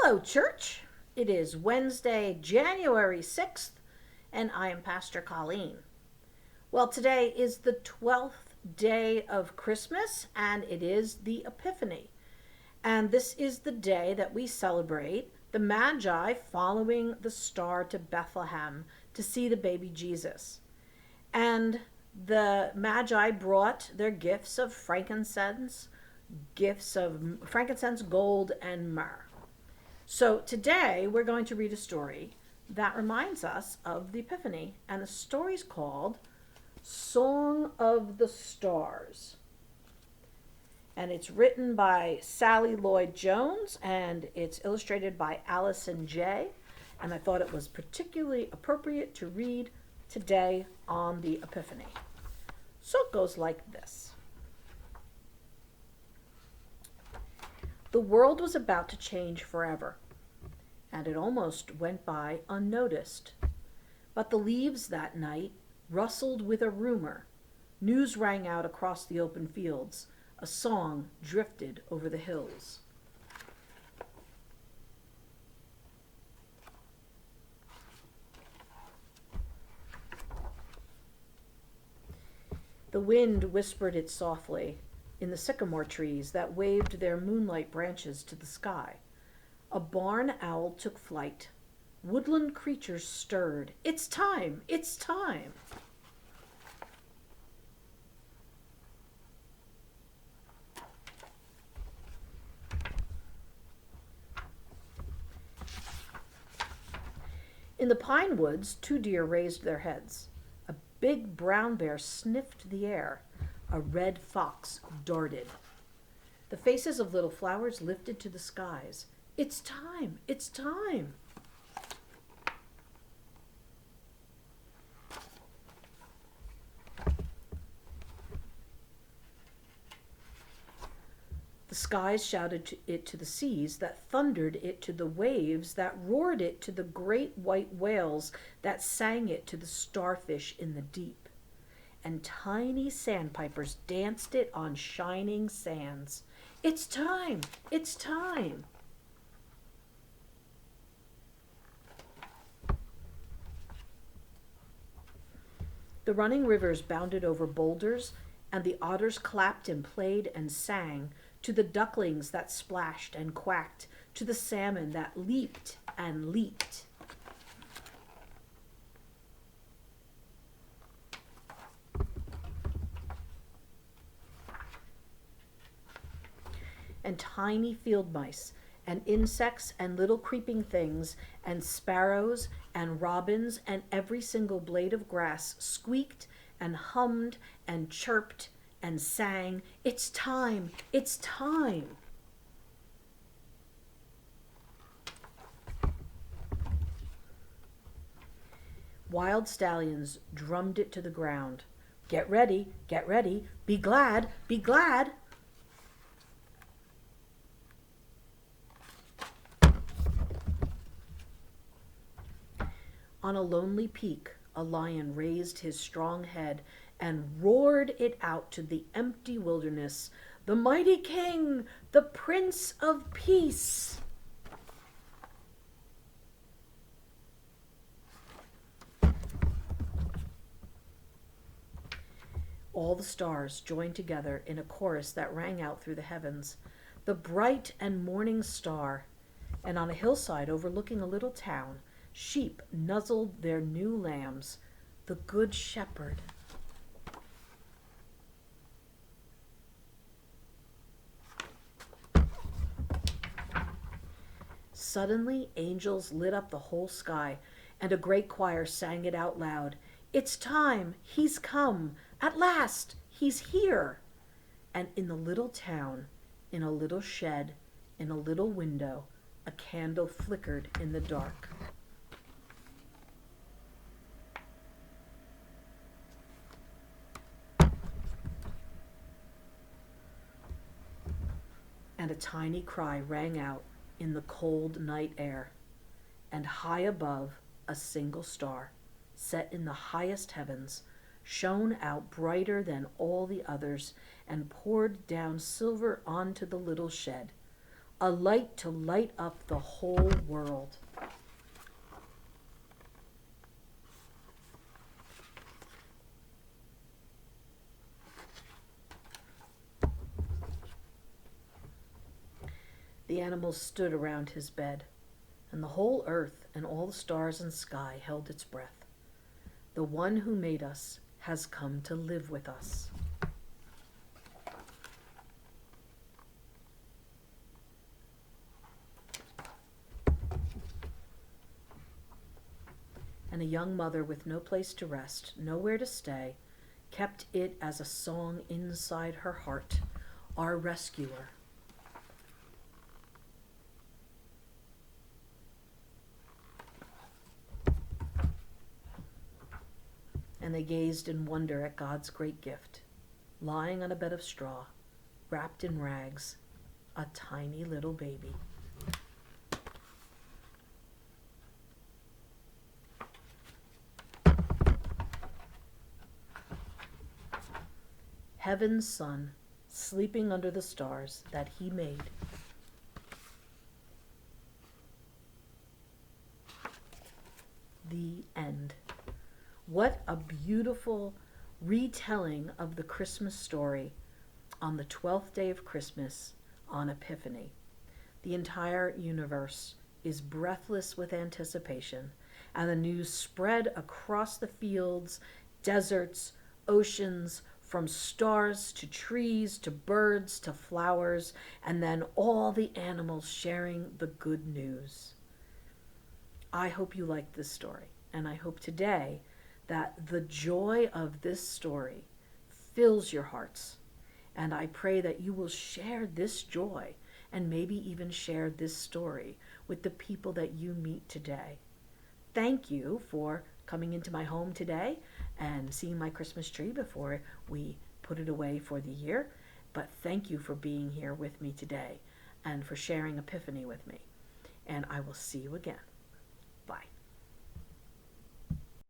Hello, church. It is Wednesday, January 6th, and I am Pastor Colleen. Well, today is the 12th day of Christmas, and it is the Epiphany. And this is the day that we celebrate the Magi following the star to Bethlehem to see the baby Jesus. And the Magi brought their gifts of frankincense, gold, and myrrh. So today we're going to read a story that reminds us of the Epiphany, and the story's called Song of the Stars. And it's written by Sally Lloyd-Jones, and it's illustrated by Alison J. And I thought it was particularly appropriate to read today on the Epiphany. So it goes like this. The world was about to change forever, and it almost went by unnoticed. But the leaves that night rustled with a rumor. News rang out across the open fields. A song drifted over the hills. The wind whispered it softly in the sycamore trees that waved their moonlight branches to the sky. A barn owl took flight. Woodland creatures stirred. It's time! It's time! In the pine woods, two deer raised their heads. A big brown bear sniffed the air. A red fox darted. The faces of little flowers lifted to the skies. It's time! It's time! The skies shouted it to the seas, that thundered it to the waves, that roared it to the great white whales, that sang it to the starfish in the deep. And tiny sandpipers danced it on shining sands. It's time! It's time! The running rivers bounded over boulders, and the otters clapped and played and sang, to the ducklings that splashed and quacked, to the salmon that leaped and leaped. And tiny field mice, and insects, and little creeping things, and sparrows, and robins, and every single blade of grass squeaked and hummed and chirped and sang, It's time! It's time! Wild stallions drummed it to the ground. Get ready, be glad, be glad! On a lonely peak, a lion raised his strong head and roared it out to the empty wilderness, The mighty king, the Prince of Peace! All the stars joined together in a chorus that rang out through the heavens. The bright and morning star. And on a hillside overlooking a little town, sheep nuzzled their new lambs, the Good Shepherd. Suddenly, angels lit up the whole sky, and a great choir sang it out loud. It's time! He's come! At last! He's here! And in the little town, in a little shed, in a little window, a candle flickered in the dark. And a tiny cry rang out in the cold night air, and high above, a single star, set in the highest heavens, shone out brighter than all the others and poured down silver onto the little shed. a light to light up the whole world. The animals stood around his bed, and the whole earth and all the stars and sky held its breath. The one who made us has come to live with us. And a young mother with no place to rest, nowhere to stay, kept it as a song inside her heart, our rescuer. And they gazed in wonder at God's great gift, lying on a bed of straw, wrapped in rags, a tiny little baby. Heaven's son, sleeping under the stars that he made. The end. What a beautiful retelling of the Christmas story on the 12th day of Christmas on Epiphany. The entire universe is breathless with anticipation, and the news spread across the fields, deserts, oceans, from stars to trees to birds to flowers, and then all the animals sharing the good news. I hope you liked this story, and I hope today that the joy of this story fills your hearts. And I pray that you will share this joy and maybe even share this story with the people that you meet today. Thank you for coming into my home today and seeing my Christmas tree before we put it away for the year. But thank you for being here with me today and for sharing Epiphany with me. And I will see you again.